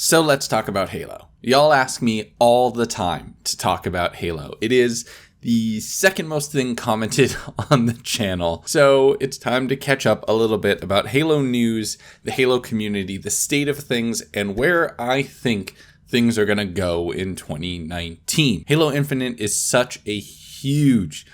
So let's talk about Halo. Y'all ask me all the time to talk about Halo. It is the second most thing commented on the channel. So it's time to catch up a little bit about Halo news, the Halo community, the state of things, and where I think things are going to go in 2019. Halo Infinite is such a huge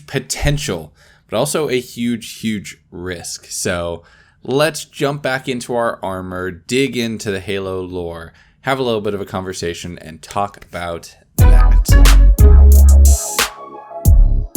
potential, but also a huge risk. So let's jump back into our armor, dig into the Halo lore, have a little bit of a conversation, and talk about that.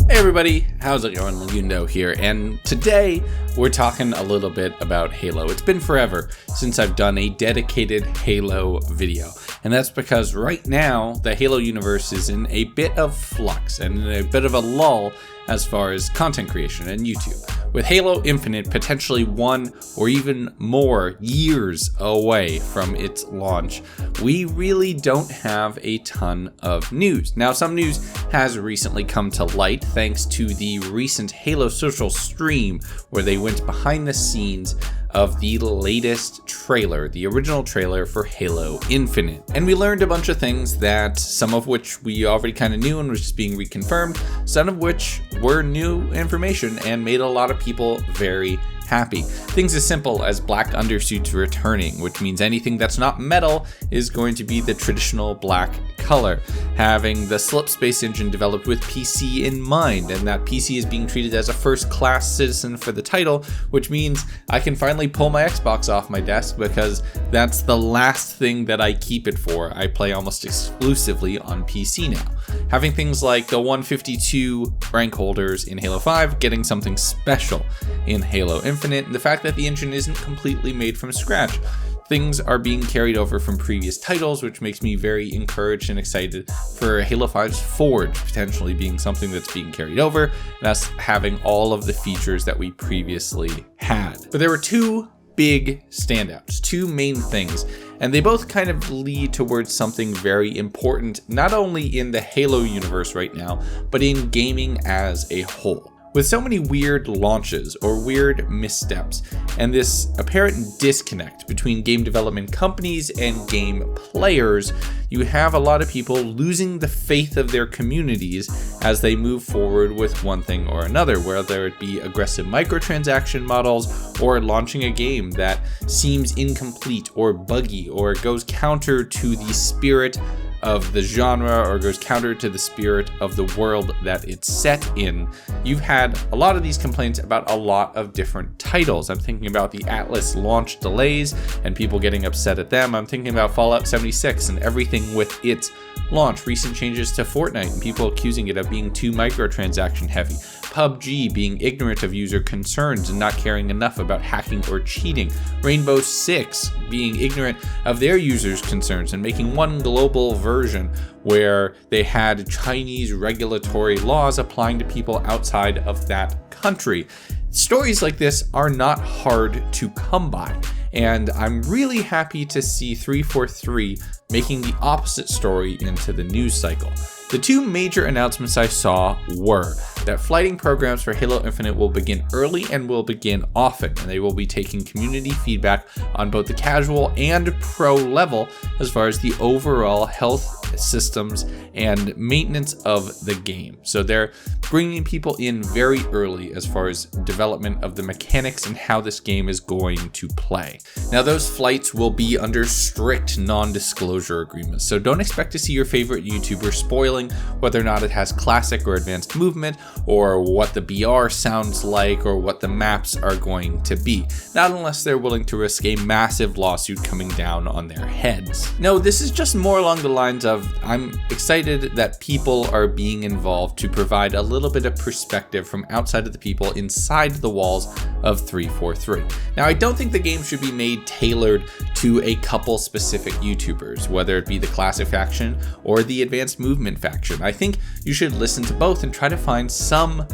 Hey everybody, how's it going? Legundo here, and today we're talking a little bit about Halo. It's been forever since I've done a dedicated Halo video, and that's because right now the Halo universe is in a bit of flux and in a bit of a lull as far as content creation and YouTube. With Halo Infinite potentially 1 or even more years away from its launch, we really don't have a ton of news. Now, some news has recently come to light thanks to the recent Halo social stream where they went behind the scenes of the latest trailer, the original trailer for Halo Infinite. And we learned a bunch of things that some of which we already kind of knew and was just being reconfirmed, some of which were new information and made a lot of people very happy. Things as simple as black undersuits returning, which means anything that's not metal is going to be the traditional black color. Having the slip space engine developed with PC in mind, and that PC is being treated as a first-class citizen for the title, which means I can finally pull my Xbox off my desk because that's the last thing that I keep it for. I play almost exclusively on PC now. Having things like the 152 rank holders in Halo 5 getting something special in Halo Infinite, and the fact that the engine isn't completely made from scratch. Things are being carried over from previous titles, which makes me very encouraged and excited for Halo 5's Forge potentially being something that's being carried over, and us having all of the features that we previously had. But there were two big standouts, two main things, and they both kind of lead towards something very important, not only in the Halo universe right now, but in gaming as a whole. With so many weird launches or weird missteps, and this apparent disconnect between game development companies and game players, you have a lot of people losing the faith of their communities as they move forward with one thing or another, whether it be aggressive microtransaction models or launching a game that seems incomplete or buggy or goes counter to the spirit of the genre or goes counter to the spirit of the world that it's set in. You've had a lot of these complaints about a lot of different titles. I'm thinking about the Atlas launch delays and people getting upset at them. I'm thinking about Fallout 76 and everything with its launch, recent changes to Fortnite and people accusing it of being too microtransaction heavy. PUBG being ignorant of user concerns and not caring enough about hacking or cheating. Rainbow Six being ignorant of their users' concerns and making one global version where they had Chinese regulatory laws applying to people outside of that country. Stories like this are not hard to come by, and I'm really happy to see 343 making the opposite story into the news cycle. The two major announcements I saw were that flighting programs for Halo Infinite will begin early and will begin often, and they will be taking community feedback on both the casual and pro level as far as the overall health systems and maintenance of the game. So they're bringing people in very early as far as development of the mechanics and how this game is going to play. Now those flights will be under strict non-disclosure agreements, so don't expect to see your favorite YouTuber spoiling whether or not it has classic or advanced movement, or what the BR sounds like, or what the maps are going to be. Not unless they're willing to risk a massive lawsuit coming down on their heads. No, this is just more along the lines of, I'm excited that people are being involved to provide a little bit of perspective from outside of the people inside the walls of 343. Now, I don't think the game should be made tailored to a couple specific YouTubers, whether it be the classic faction or the advanced movement faction. I think you should listen to both and try to find some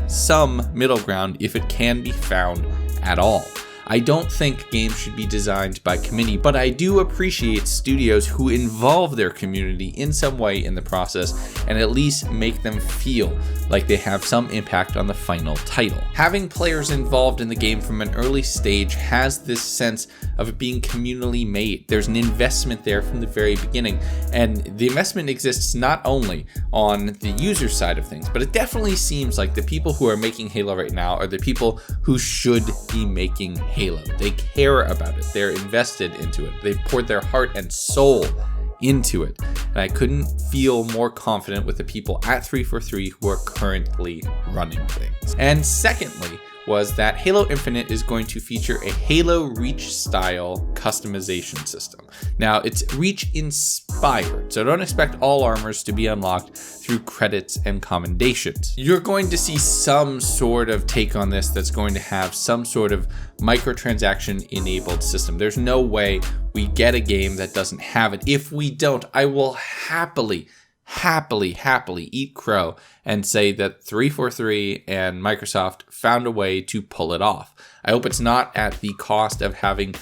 middle ground if it can be found at all. I don't think games should be designed by committee, but I do appreciate studios who involve their community in some way in the process and at least make them feel like they have some impact on the final title. Having players involved in the game from an early stage has this sense of it being communally made. There's an investment there from the very beginning, and the investment exists not only on the user side of things, but it definitely seems like the people who are making Halo right now are the people who should be making Halo. They care about it. They're invested into it. They've poured their heart and soul into it. And I couldn't feel more confident with the people at 343 who are currently running things. And secondly, was that Halo Infinite is going to feature a Halo Reach style customization system. Now, it's Reach inspired, so don't expect all armors to be unlocked through credits and commendations. You're going to see some sort of take on this that's going to have some sort of microtransaction enabled system. There's no way we get a game that doesn't have it. If we don't, I will happily eat crow and say that 343 and Microsoft found a way to pull it off. I hope it's not at the cost of having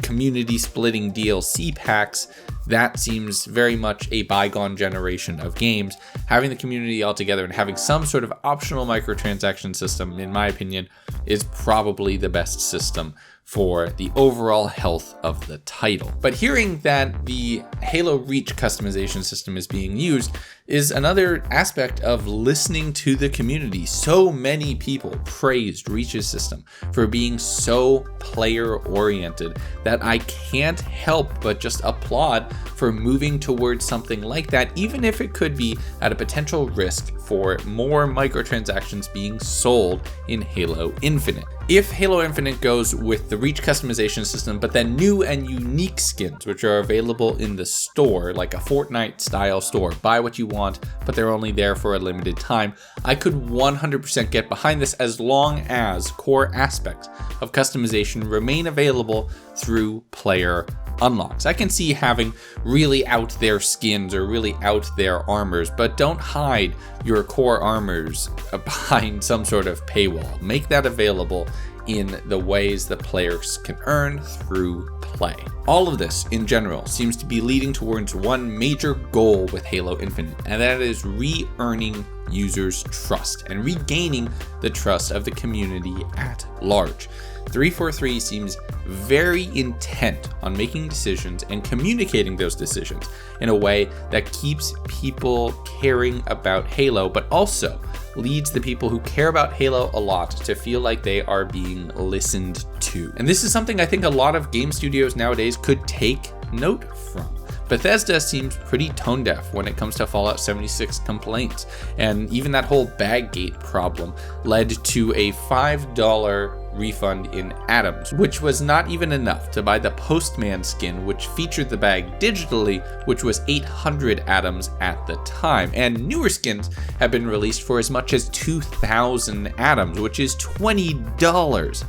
community splitting DLC packs. That seems very much a bygone generation of games. Having the community all together and having some sort of optional microtransaction system, in my opinion, is probably the best system for the overall health of the title. But hearing that the Halo Reach customization system is being used is another aspect of listening to the community. So many people praised Reach's system for being so player oriented that I can't help but just applaud for moving towards something like that, even if it could be at a potential risk for more microtransactions being sold in Halo Infinite. If Halo Infinite goes with the Reach customization system, but then new and unique skins, which are available in the store, like a Fortnite style store, buy what you want, but they're only there for a limited time, I could 100% get behind this as long as core aspects of customization remain available through player unlocks. I can see having really out there skins or really out there armors, but don't hide your core armors behind some sort of paywall. Make that available in the ways that players can earn through play. All of this in general seems to be leading towards one major goal with Halo Infinite, and that is re-earning users' trust and regaining the trust of the community at large. 343 seems very intent on making decisions and communicating those decisions in a way that keeps people caring about Halo, but also leads the people who care about Halo a lot to feel like they are being listened to. And this is something I think a lot of game studios nowadays could take note from. Bethesda seems pretty tone deaf when it comes to Fallout 76 complaints, and even that whole bag gate problem led to a $5 refund in atoms, which was not even enough to buy the Postman skin, which featured the bag digitally, which was 800 atoms at the time. And newer skins have been released for as much as 2,000 atoms, which is $20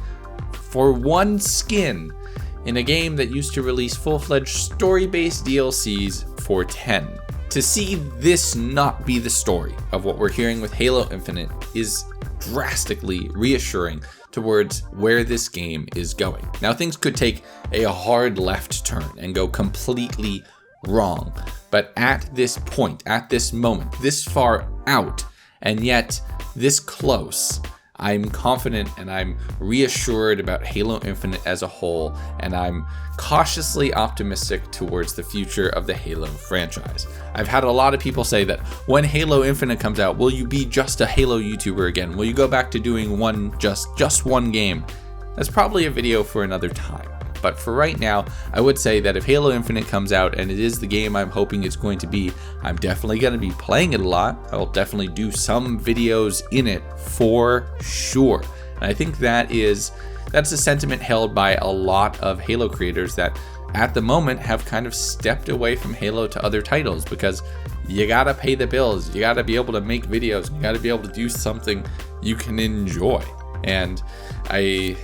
for one skin in a game that used to release full-fledged story-based DLCs for 10. To see this not be the story of what we're hearing with Halo Infinite is drastically reassuring towards where this game is going. Now, things could take a hard left turn and go completely wrong, but at this point, at this moment, this far out, and yet this close, I'm confident and I'm reassured about Halo Infinite as a whole, and I'm cautiously optimistic towards the future of the Halo franchise. I've had a lot of people say that when Halo Infinite comes out, will you be just a Halo YouTuber again? Will you go back to doing just one game? That's probably a video for another time. But for right now, I would say that if Halo Infinite comes out and it is the game I'm hoping it's going to be, I'm definitely going to be playing it a lot. I'll definitely do some videos in it for sure. And I think that's a sentiment held by a lot of Halo creators that at the moment have kind of stepped away from Halo to other titles, because you gotta pay the bills, you gotta be able to make videos, you gotta be able to do something you can enjoy. And I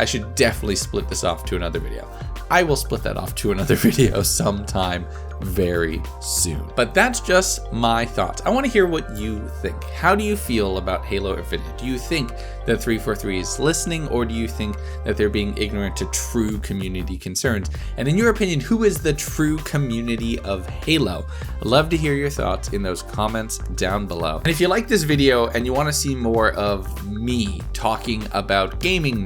should definitely split this off to another video. I will split that off to another video sometime very soon. But that's just my thoughts. I want to hear what you think. How do you feel about Halo Infinite? Do you think that 343 is listening, or do you think that they're being ignorant to true community concerns? And in your opinion, who is the true community of Halo? I'd love to hear your thoughts in those comments down below. And if you like this video and you want to see more of me talking about gaming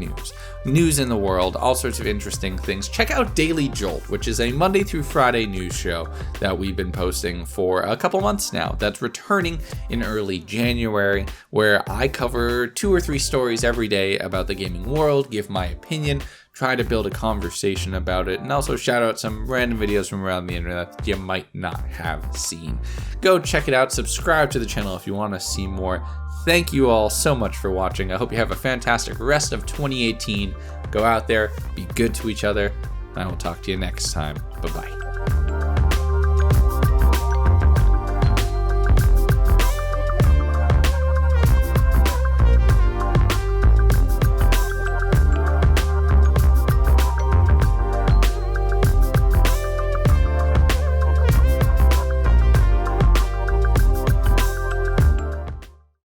news in the world, all sorts of interesting things, check out Daily Jolt, which is a Monday through Friday news show that we've been posting for a couple months now. That's returning in early January, where I cover 2 or 3 stories every day about the gaming world, give my opinion, try to build a conversation about it, and also shout out some random videos from around the internet that you might not have seen. Go check it out, subscribe to the channel if you want to see more. Thank you all so much for watching. I hope you have a fantastic rest of 2018. Go out there, be good to each other, and I will talk to you next time. Bye-bye.